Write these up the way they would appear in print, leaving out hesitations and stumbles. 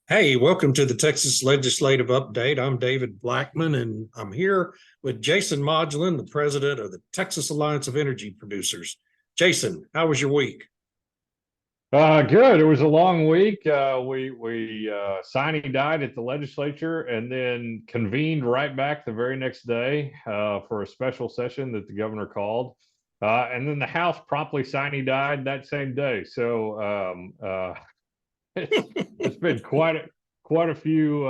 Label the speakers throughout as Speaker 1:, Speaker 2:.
Speaker 1: Hey, welcome to the Texas Legislative Update. I'm David Blackmon, and I'm here with Jason Modglin, the president of the Texas Alliance of Energy Producers. Jason, how was your week?
Speaker 2: Good. It was a long week. We Sine died at the legislature and then convened right back the very next day for a special session that the governor called. And then the House promptly Sine died that same day. So it's been quite a few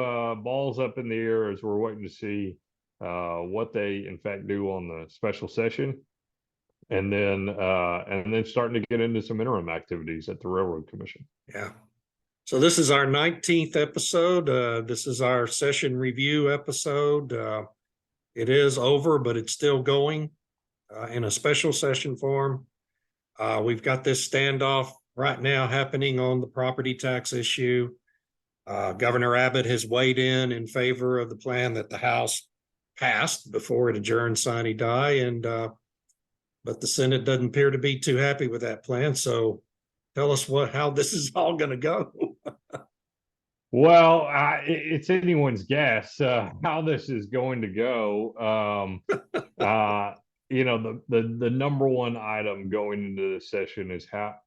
Speaker 2: balls up in the air as we're waiting to see what they in fact do on the special session, and then starting to get into some interim activities at the Railroad Commission.
Speaker 1: Yeah. So this is our 19th episode. This is our session review episode. It is over, but it's still going in a special session form. We've got this standoff right now happening on the property tax issue. Governor Abbott has weighed in favor of the plan that the House passed before it adjourned sine die, and but the Senate doesn't appear to be too happy with that plan. So tell us how this is all going to go.
Speaker 2: Well, it's anyone's guess how this is going to go. The number one item going into the session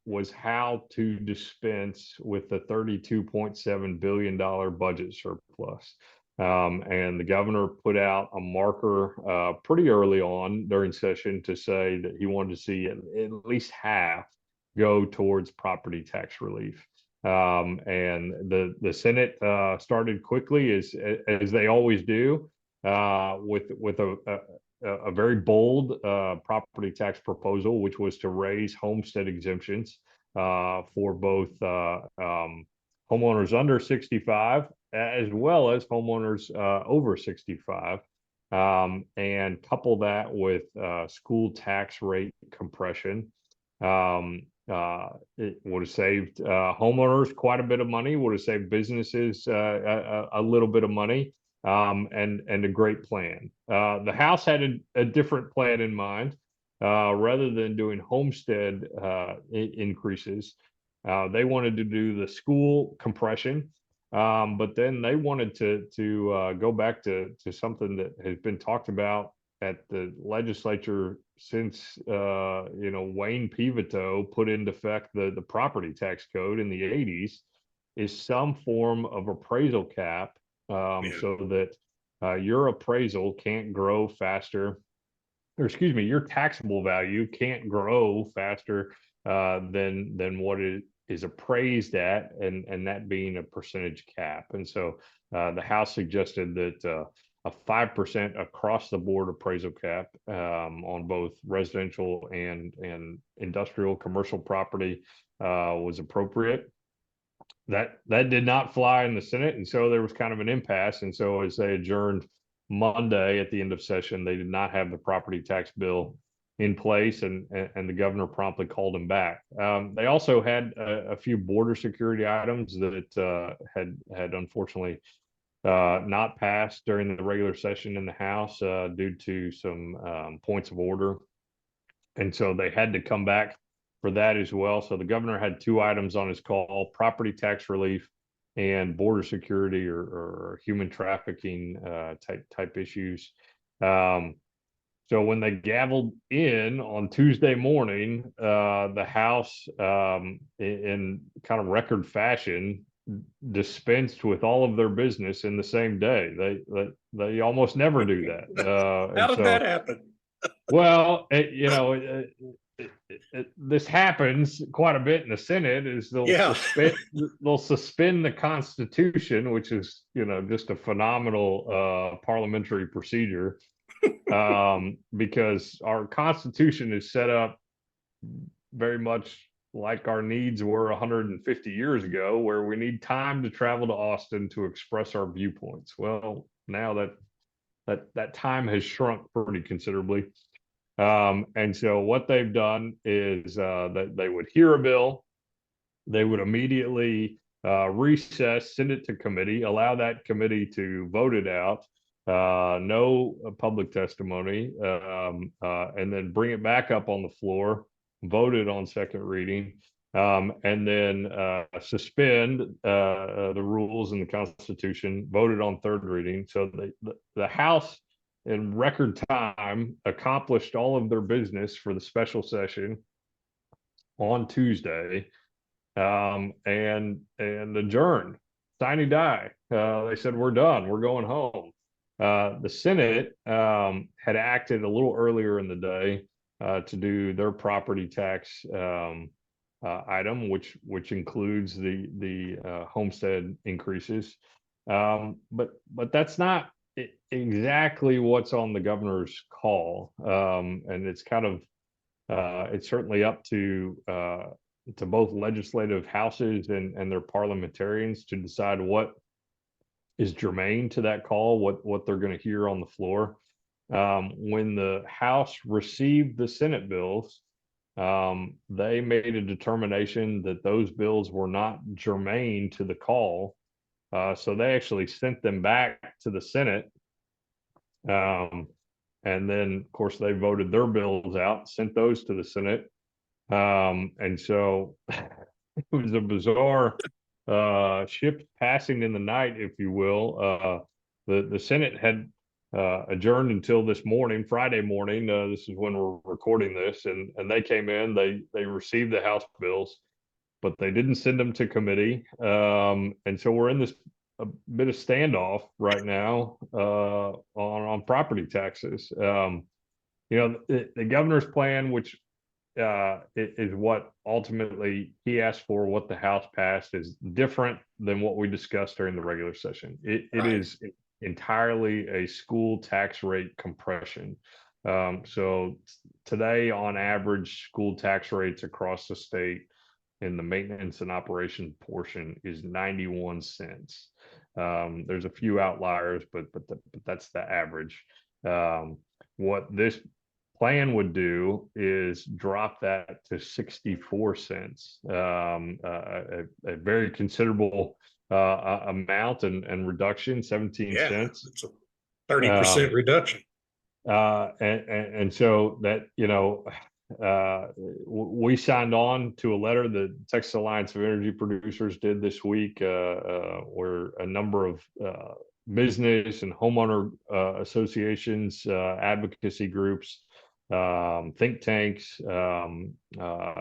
Speaker 2: was how to dispense with the $32.7 billion budget surplus. And the governor put out a marker pretty early on during session to say that he wanted to see at least half go towards property tax relief. And the Senate started quickly as they always do with a very bold property tax proposal, which was to raise homestead exemptions for both homeowners under 65 as well as homeowners over 65, and couple that with school tax rate compression. It would have saved homeowners quite a bit of money, would have saved businesses a little bit of money, and a great plan. The House had a different plan in mind. Rather than doing homestead increases, they wanted to do the school compression, but then they wanted to go back to something that has been talked about at the legislature since Wayne Peveto put into effect the property tax code in the 80s, is some form of appraisal cap, so that your appraisal can't grow faster, or excuse me, your taxable value can't grow faster than what it is appraised at, and that being a percentage cap. And so the House suggested that a 5% across the board appraisal cap on both residential and industrial commercial property was appropriate. That did not fly in the Senate, and so there was kind of an impasse. And so as they adjourned Monday at the end of session, they did not have the property tax bill in place, and the governor promptly called him back. They also had a few border security items that had unfortunately not passed during the regular session in the House due to some points of order. And so they had to come back for that as well. So the governor had two items on his call: property tax relief and border security or human trafficking type issues. So when they gavelled in on Tuesday morning, the House, in kind of record fashion, dispensed with all of their business in the same day. They almost never do that.
Speaker 1: How did that happen?
Speaker 2: Well, this happens quite a bit in the Senate. Is they'll suspend the Constitution, which is just a phenomenal parliamentary procedure, because our Constitution is set up very much like our needs were 150 years ago, where we need time to travel to Austin to express our viewpoints. Well, now that time has shrunk pretty considerably. And so what they've done is that they would hear a bill, they would immediately recess, send it to committee, allow that committee to vote it out, no public testimony, and then bring it back up on the floor, voted on second reading, and then suspend the rules in the Constitution, voted on third reading. So the House, in record time, accomplished all of their business for the special session on Tuesday, and adjourned. Sine die. They said, we're done. We're going home. The Senate had acted a little earlier in the day to do their property tax item, which includes the homestead increases. But that's not exactly what's on the governor's call, and it's kind of it's certainly up to both legislative houses and their parliamentarians to decide what is germane to that call, what they're going to hear on the floor. When the House received the Senate bills, they made a determination that those bills were not germane to the call. So they actually sent them back to the Senate. And then, of course, they voted their bills out, sent those to the Senate. And so it was a bizarre ship passing in the night, if you will. The Senate had adjourned until this morning, Friday morning. This is when we're recording this, and they came in. They received the House bills, but they didn't send them to committee. And so we're in this a bit of standoff right now on property taxes. The governor's plan, which is what ultimately he asked for, what the House passed, is different than what we discussed during the regular session. It is entirely a school tax rate compression. So today, on average, school tax rates across the state in the maintenance and operation portion is 91 cents. There's a few outliers, but that's the average. What this plan would do is drop that to 64 cents, a very considerable amount and reduction, 17 cents.
Speaker 1: It's a 30% reduction.
Speaker 2: And so that, we signed on to a letter that Texas Alliance of Energy Producers did this week, where a number of business and homeowner associations, advocacy groups, think tanks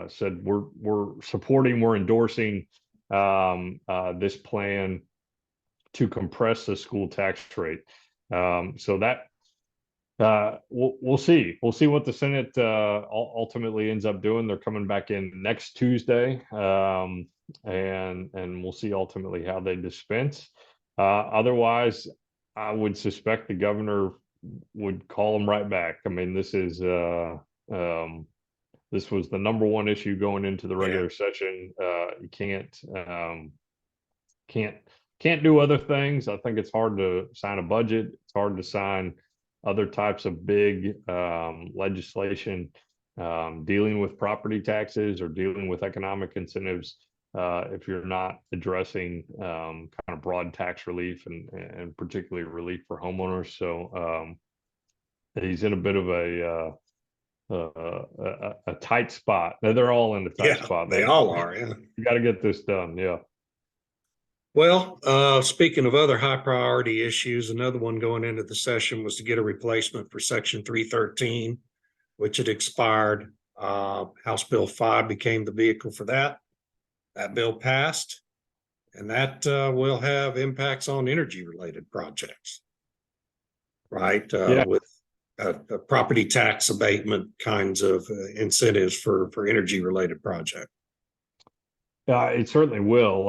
Speaker 2: said we're supporting, we're endorsing this plan to compress the school tax rate. So that we'll see what the Senate ultimately ends up doing. They're coming back in next Tuesday, and we'll see ultimately how they dispense. Otherwise, I would suspect the governor would call them right back. I mean, this was the number one issue going into the regular session. You can't do other things. I think it's hard to sign a budget. It's hard to sign other types of big legislation dealing with property taxes or dealing with economic incentives if you're not addressing kind of broad tax relief and particularly relief for homeowners. So he's in a bit of a tight spot. They're all in the tight spot.
Speaker 1: They all are. Yeah.
Speaker 2: You got to get this done. Yeah.
Speaker 1: Well, speaking of other high priority issues, another one going into the session was to get a replacement for Section 313, which had expired. House Bill 5 became the vehicle for that. That bill passed, and that will have impacts on energy related projects, right? With property tax abatement kinds of incentives for energy related projects.
Speaker 2: It certainly will.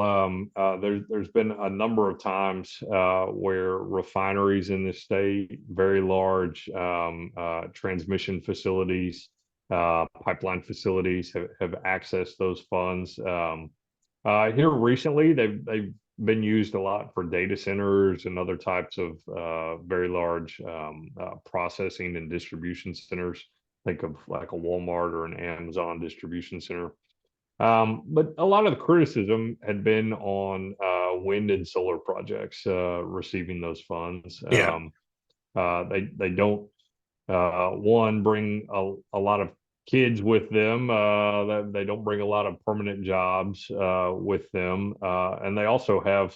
Speaker 2: There's been a number of times where refineries in the state, very large transmission facilities, pipeline facilities have accessed those funds. Here recently, they've been used a lot for data centers and other types of very large processing and distribution centers. Think of like a Walmart or an Amazon distribution center. But a lot of the criticism had been on wind and solar projects receiving those funds. They don't bring a lot of kids with them. That they don't bring a lot of permanent jobs with them, and they also have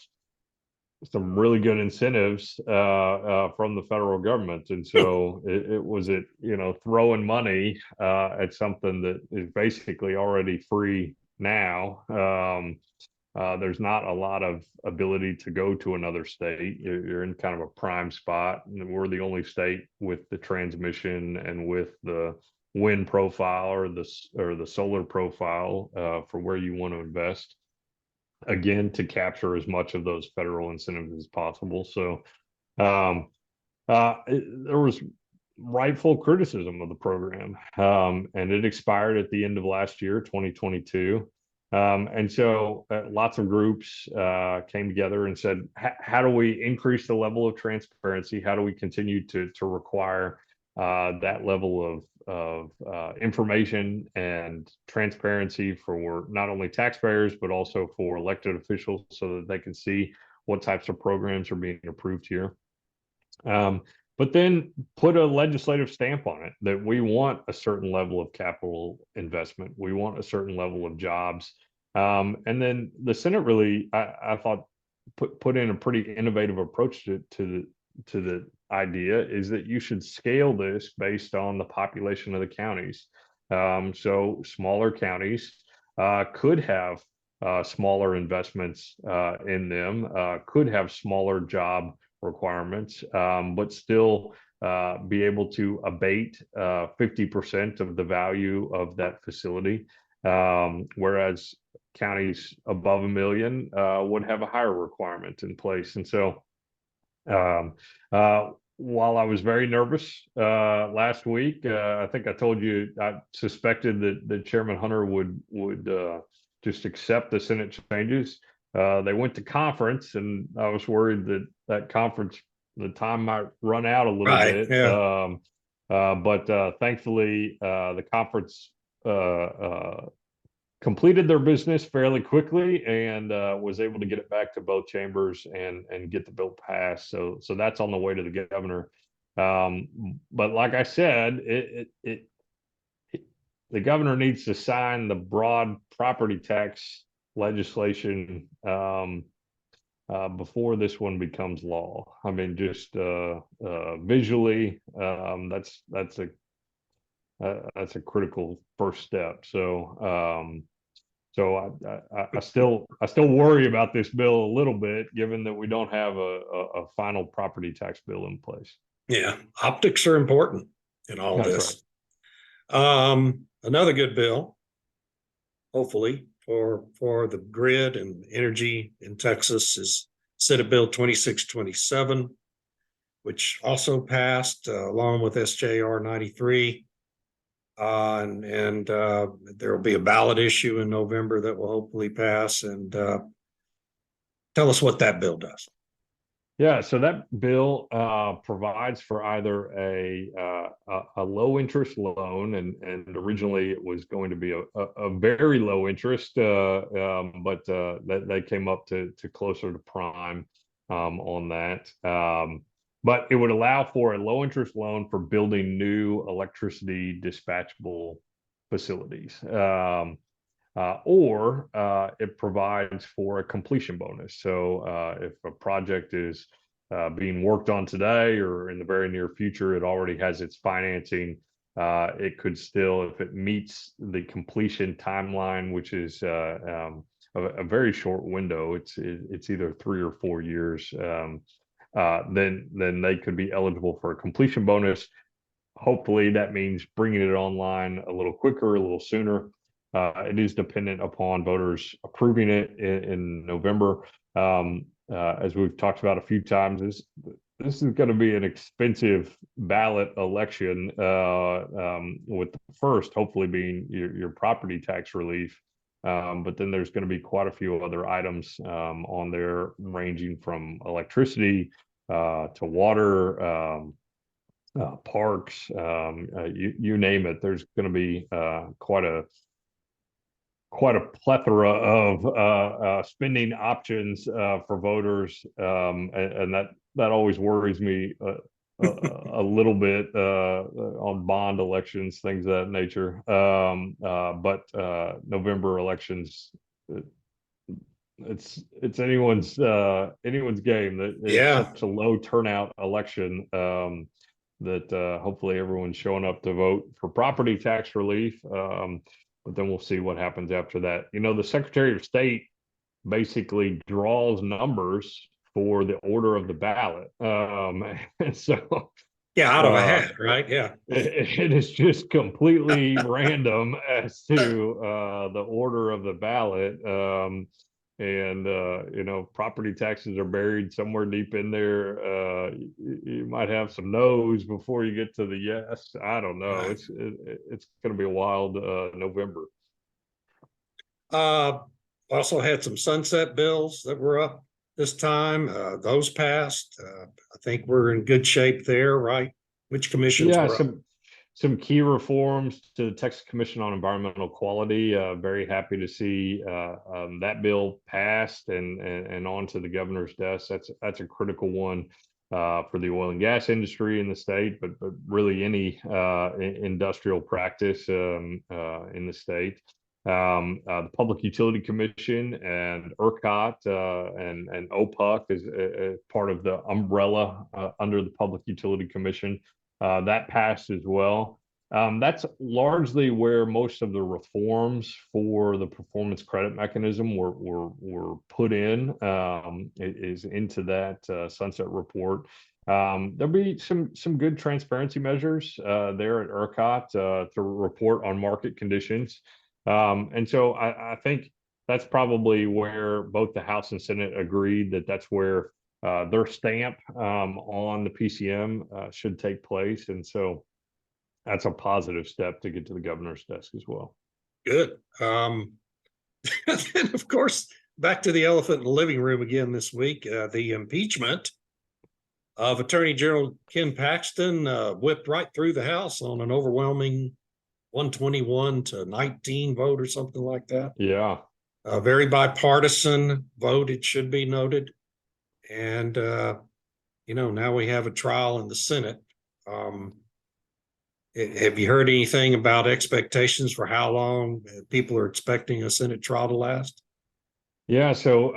Speaker 2: some really good incentives from the federal government. And so it was throwing money at something that is basically already free now. There's not a lot of ability to go to another state. You're in kind of a prime spot. And we're the only state with the transmission and with the wind profile or the solar profile for where you want to invest, again, to capture as much of those federal incentives as possible. So there was rightful criticism of the program, and it expired at the end of last year, 2022. And so lots of groups came together and said, how do we increase the level of transparency? How do we continue to require that level of information and transparency for not only taxpayers, but also for elected officials so that they can see what types of programs are being approved here. But then put a legislative stamp on it that we want a certain level of capital investment. We want a certain level of jobs. And then the Senate really, I thought, put in a pretty innovative approach to the idea is that you should scale this based on the population of the counties. So smaller counties could have smaller investments in them, could have smaller job requirements, but still be able to abate 50% of the value of that facility, whereas counties above 1 million would have a higher requirement in place. And so while I was very nervous last week, I think I told you I suspected that Chairman Hunter would just accept the Senate changes. They went to conference, and I was worried that conference, the time might run out a little bit.
Speaker 1: Yeah.
Speaker 2: But thankfully, the conference completed their business fairly quickly and was able to get it back to both chambers and get the bill passed. So that's on the way to the governor. But like I said, the governor needs to sign the broad property tax legislation before this one becomes law. I mean, just visually, that's a critical first step. So I still worry about this bill a little bit, given that we don't have a final property tax bill in place.
Speaker 1: Yeah, optics are important in all
Speaker 2: That's
Speaker 1: this. Right. Another good bill, hopefully, for the grid and energy in Texas is Senate Bill 2627, which also passed along with SJR 93. And there will be a ballot issue in November that will hopefully pass. And tell us what that bill does.
Speaker 2: Yeah, so that bill provides for either a low interest loan, and originally it was going to be a very low interest, but they came up to closer to prime on that. But it would allow for a low interest loan for building new electricity dispatchable facilities. Or it provides for a completion bonus. So if a project is being worked on today or in the very near future, it already has its financing. It could still, if it meets the completion timeline, which is a very short window, it's either 3 or 4 years, then they could be eligible for a completion bonus. Hopefully that means bringing it online a little quicker, a little sooner. It is dependent upon voters approving it in November. As we've talked about a few times, this is going to be an expensive ballot election, with the first hopefully being your property tax relief. But then there's going to be quite a few other items on there, ranging from electricity to water, parks, you name it. There's going to be quite a plethora of spending options for voters, and that always worries me a little bit on bond elections, things of that nature. But November elections, uh, it's anyone's game. That it's
Speaker 1: Yeah.
Speaker 2: such a low turnout election, that hopefully everyone's showing up to vote for property tax relief. But then we'll see what happens after that. You know, the Secretary of State basically draws numbers for the order of the ballot. And so
Speaker 1: Yeah. Out of a
Speaker 2: uh,
Speaker 1: hat, right? Yeah.
Speaker 2: it is just completely random as to the order of the ballot. And you know, property taxes are buried somewhere deep in there. You might have some no's before you get to the yes. I don't know.
Speaker 1: Right.
Speaker 2: It's going to be a wild November.
Speaker 1: Uh, Also had some sunset bills that were up this time. Those passed. I think we're in good shape there, right? Which commissions
Speaker 2: Yeah,
Speaker 1: were up?
Speaker 2: some key reforms to the Texas Commission on Environmental Quality. Very happy to see that bill passed and on to the governor's desk. That's a critical one for the oil and gas industry in the state, but really any industrial practice in the state. The Public Utility Commission and ERCOT and OPUC is part of the umbrella under the Public Utility Commission. That passed as well. That's largely where most of the reforms for the performance credit mechanism were put in. Is into that sunset report. There'll be some good transparency measures there at ERCOT to report on market conditions. And so I think that's probably where both the House and Senate agreed that that's where their stamp on the PCM should take place. And so that's a positive step to get to the governor's desk as well.
Speaker 1: Good. And of course, back to the elephant in the living room again this week. The impeachment of Attorney General Ken Paxton whipped right through the House on an overwhelming 121 to 19 vote or something like that.
Speaker 2: Yeah.
Speaker 1: A very bipartisan vote, it should be noted. And, you know, now we have a trial in the Senate. Have you heard anything about expectations for how long people are expecting a Senate trial to last?
Speaker 2: Yeah. So,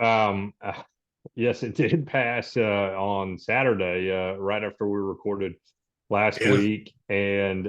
Speaker 2: yes, it did pass on Saturday, right after we recorded last
Speaker 1: Yeah.
Speaker 2: week, and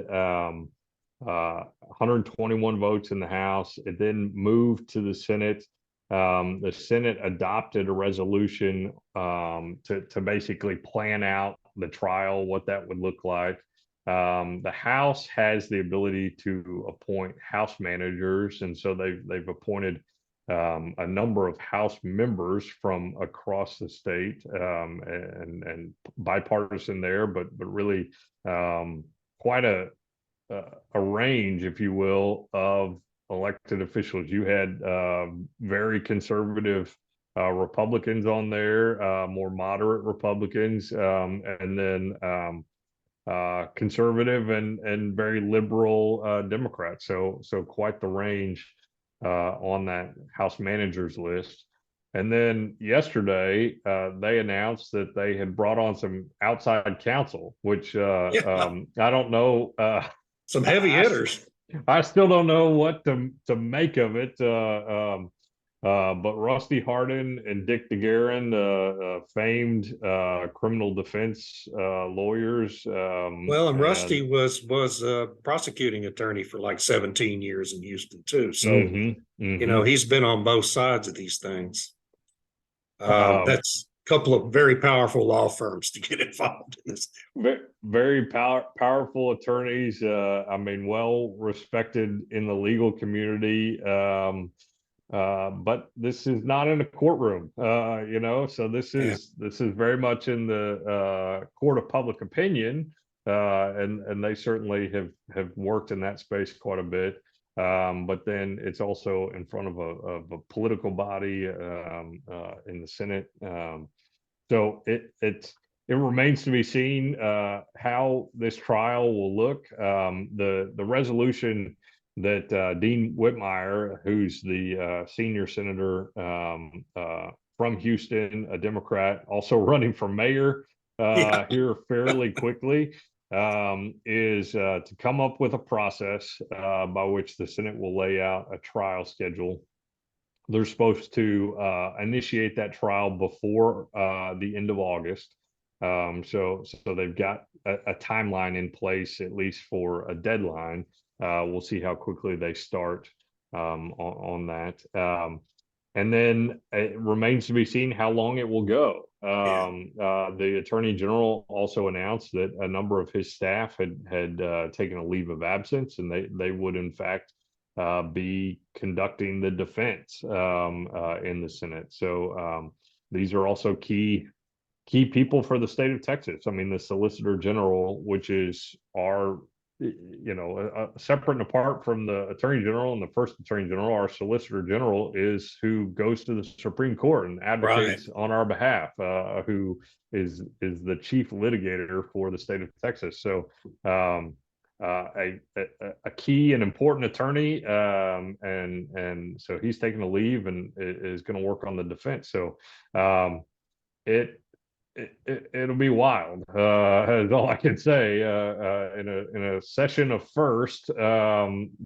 Speaker 2: 121 votes in the House. It then moved to the Senate. The Senate adopted a resolution to basically plan out the trial, what that would look like. The House has the ability to appoint House managers, and so they've appointed a number of House members from across the state, and bipartisan there, but really quite a range, if you will, of elected officials. You had very conservative Republicans on there, more moderate Republicans, and then conservative and very liberal Democrats. So quite the range on that House managers list. And then yesterday, they announced that they had brought on some outside counsel, which
Speaker 1: Yeah.
Speaker 2: I don't know.
Speaker 1: Some heavy hitters.
Speaker 2: I still don't know what to make of it. But Rusty Hardin and Dick DeGuerin, famed criminal defense lawyers.
Speaker 1: Well, and Rusty
Speaker 2: And
Speaker 1: was a prosecuting attorney for like 17 years in Houston too. So, you know,
Speaker 2: mhm.
Speaker 1: he's been on both sides of these things.
Speaker 2: Um,
Speaker 1: That's a couple of very powerful law firms to get involved in this.
Speaker 2: very powerful attorneys. I mean, well respected in the legal community. But this is not in a courtroom, you know. So
Speaker 1: Yeah.
Speaker 2: this is very much in the court of public opinion, and they certainly have worked in that space quite a bit. But then it's also in front of a political body in the Senate. So it remains to be seen how this trial will look. The resolution that Dean Whitmire, who's the senior senator from Houston, a Democrat, also running for mayor
Speaker 1: Yeah.
Speaker 2: here fairly quickly, is to come up with a process by which the Senate will lay out a trial schedule. They're supposed to initiate that trial before the end of August. So they've got a timeline in place, at least for a deadline. We'll see how quickly they start on that. And then it remains to be seen how long it will go.
Speaker 1: Yeah.
Speaker 2: The Attorney General also announced that a number of his staff had taken a leave of absence, and they would in fact be conducting the defense in the Senate. So these are also key people for the state of Texas. I mean, the Solicitor General, which is our, separate and apart from the Attorney General and the first Attorney General, our Solicitor General is who goes to the Supreme Court and advocates on our behalf, who is the chief litigator for the state of Texas. So a key and important attorney, and so he's taking a leave and is going to work on the defense. So it'll be wild, is all I can say. In a session of first,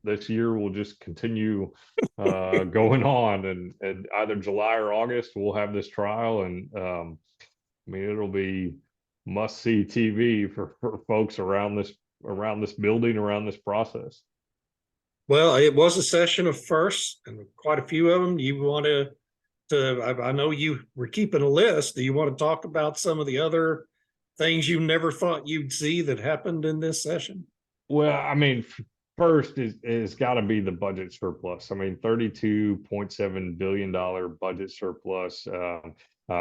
Speaker 2: this year will just continue going on, and either July or August we'll have this trial, and I mean, it'll be must-see TV for folks around this building, around this process.
Speaker 1: Well, it was a session of firsts, and quite a few of them. You want I know you were keeping a list. Do you want to talk about some of the other things you never thought you'd see that happened in this session?
Speaker 2: Well, I mean, first is got to be the budget surplus. I mean, $32.7 billion budget surplus.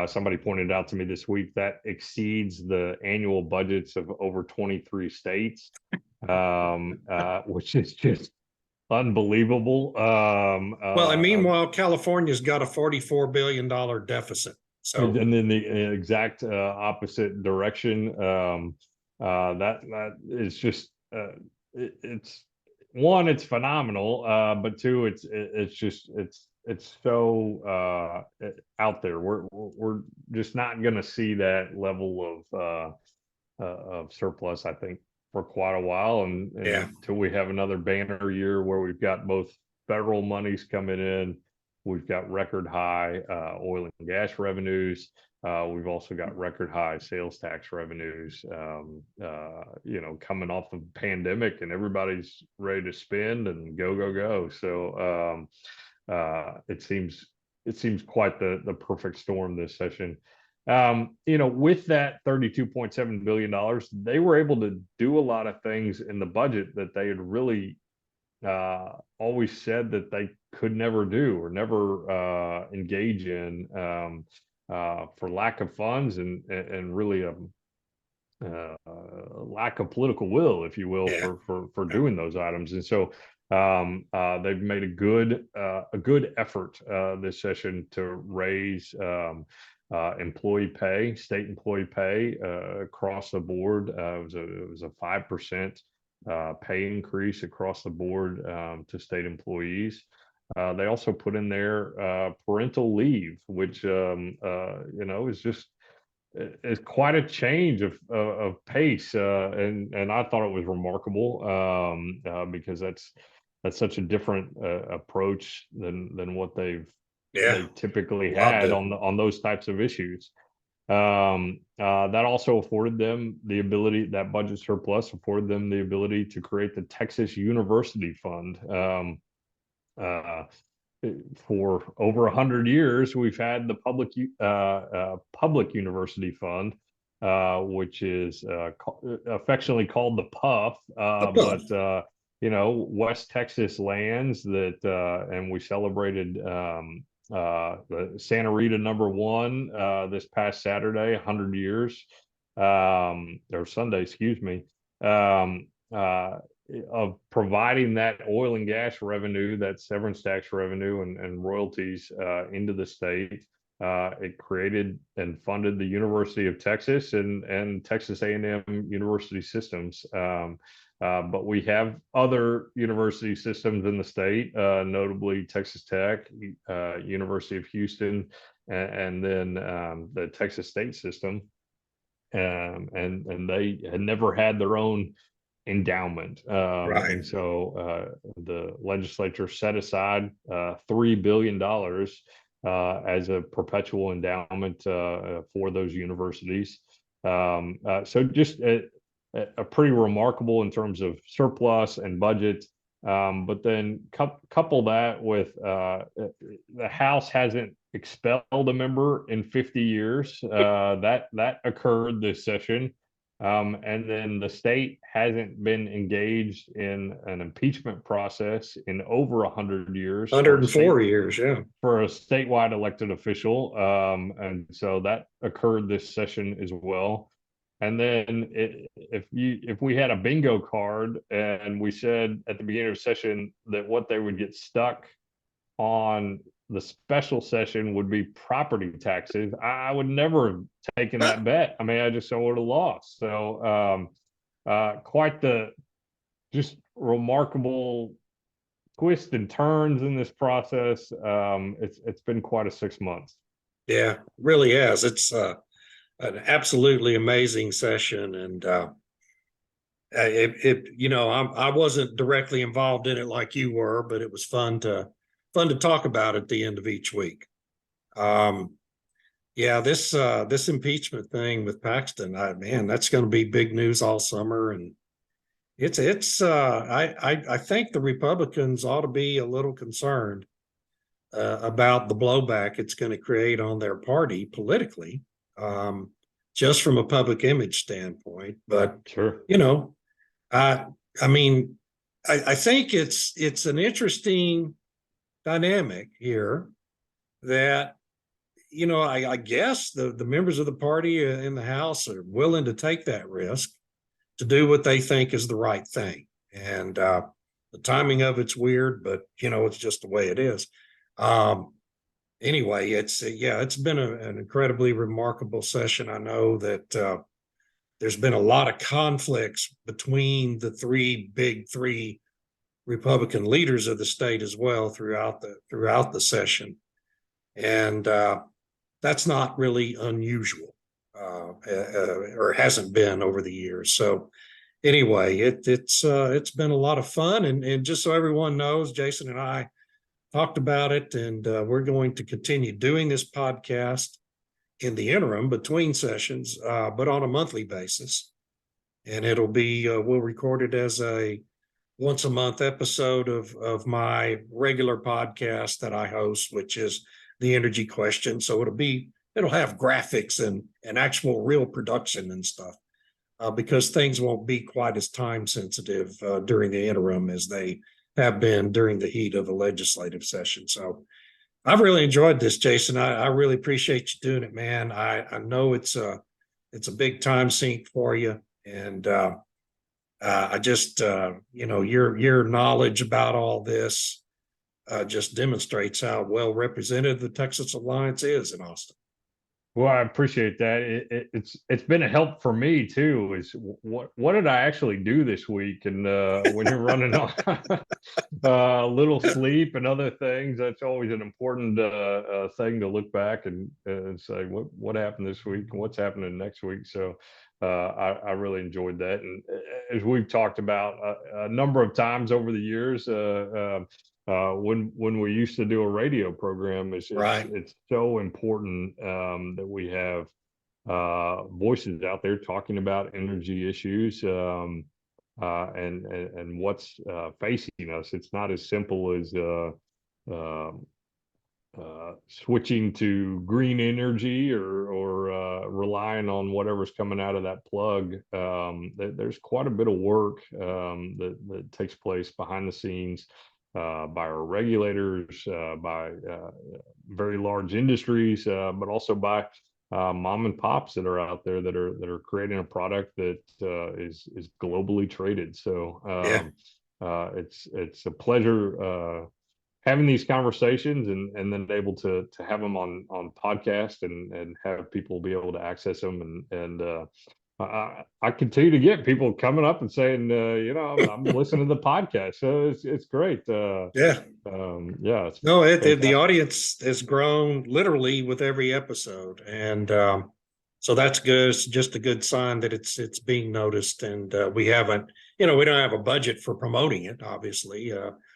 Speaker 2: Somebody pointed out to me this week that exceeds the annual budgets of over 23 states, which is just unbelievable.
Speaker 1: Well, and meanwhile, California's got a $44 billion deficit. So,
Speaker 2: and then the exact opposite direction. That is just it's one, it's phenomenal, but two, it's so out there. We're just not going to see that level of surplus, I think, for quite a while, and until we have another banner year where we've got both federal monies coming in, we've got record high oil and gas revenues. We've also got record high sales tax revenues, coming off of the pandemic, and everybody's ready to spend and go. So it seems quite the perfect storm this session. With that $32.7 billion, they were able to do a lot of things in the budget that they had really always said that they could never do or never engage in, for lack of funds and really a lack of political will, if you will, for doing those items. And so they've made a good effort this session to raise employee pay, state employee pay across the board. It was a 5% pay increase across the board to state employees. They also put in there parental leave, which is just is quite a change of pace, and I thought it was remarkable because that's such a different approach than what they typically had on those types of issues. That also afforded them the ability, that budget surplus afforded them the ability to create the Texas University Fund. For over 100 years, we've had the Public University Fund, which is affectionately called the PUF, but West Texas lands that, and we celebrated the Santa Rita #1 this past Saturday, 100 years, or Sunday, excuse me, of providing that oil and gas revenue, that severance tax revenue and royalties into the state. It created and funded the University of Texas and Texas A&M university systems. But we have other university systems in the state, notably Texas Tech, University of Houston, and then the Texas State system. and they had never had their own endowment.
Speaker 1: Right.
Speaker 2: And so the legislature set aside $3 billion as a perpetual endowment for those universities. So just a pretty remarkable in terms of surplus and budget. But then couple that with the House hasn't expelled a member in 50 years. That occurred this session. And then the state hasn't been engaged in an impeachment process in over 100 years
Speaker 1: 104 years, yeah.
Speaker 2: for a statewide elected official. And so that occurred this session as well. And then if we had a bingo card and we said at the beginning of the session that what they would get stuck on the special session would be property taxes, I would never have taken that bet. I mean, I just would have lost. So quite the just remarkable twists and turns in this process. It's been quite a 6 months.
Speaker 1: Yeah, really has. It's an absolutely amazing session, and I wasn't directly involved in it like you were, but it was fun to talk about at the end of each week. Yeah, this impeachment thing with Paxton, man, that's going to be big news all summer, and I think the Republicans ought to be a little concerned about the blowback it's going to create on their party politically, just from a public image standpoint. But
Speaker 2: Sure.
Speaker 1: I mean, I think it's an interesting dynamic here that I guess the members of the party in the House are willing to take that risk to do what they think is the right thing, and the timing of it's weird, but it's just the way it is. Anyway, it's been an incredibly remarkable session. I know that there's been a lot of conflicts between the big three Republican leaders of the state as well throughout the session, and that's not really unusual, or hasn't been over the years. So anyway, it's been a lot of fun, and just so everyone knows, Jason and I talked about it, and we're going to continue doing this podcast in the interim between sessions, but on a monthly basis, and it'll be we'll record it as a once a month episode of my regular podcast that I host, which is the Energy Question. So it'll have graphics and actual real production and stuff, because things won't be quite as time sensitive during the interim as they have been during the heat of a legislative session. So I've really enjoyed this, Jason. I really appreciate you doing it, man. I know it's a big time sink for you, and I just your knowledge about all this just demonstrates how well represented the Texas Alliance is in Austin.
Speaker 2: Well, I appreciate that. It's been a help for me too. Is what did I actually do this week? And when you're running on little sleep and other things, that's always an important thing to look back and say what happened this week and what's happening next week. So I really enjoyed that. And as we've talked about a number of times over the years, when we used to do a radio program, it's so important that we have voices out there talking about energy issues and what's facing us. It's not as simple as switching to green energy or relying on whatever's coming out of that plug. There's quite a bit of work that takes place behind the scenes by our regulators, by very large industries, but also by mom and pops that are out there that are creating a product that is globally traded. So it's a pleasure having these conversations and then able to have them on podcast and have people be able to access them. And I continue to get people coming up and saying, I'm listening to the podcast. So it's great.
Speaker 1: The audience has grown literally with every episode. And So that's good. It's just a good sign that it's being noticed, and we haven't, we don't have a budget for promoting it. Obviously,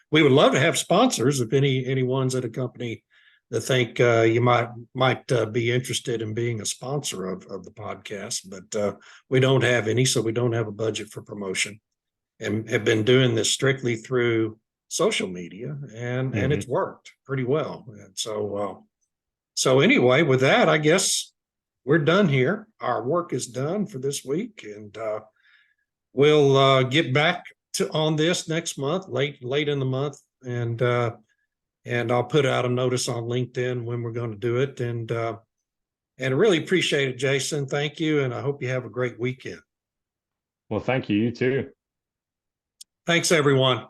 Speaker 1: we would love to have sponsors. If any ones at a company that think you might be interested in being a sponsor of the podcast, but we don't have any, so we don't have a budget for promotion, and have been doing this strictly through social media, and it's worked pretty well. And so anyway, with that, I guess we're done here. Our work is done for this week, and we'll get back on this next month, late in the month, and I'll put out a notice on LinkedIn when we're going to do it. And I really appreciate it, Jason. Thank you, and I hope you have a great weekend.
Speaker 2: Well, thank you. You too.
Speaker 1: Thanks, everyone.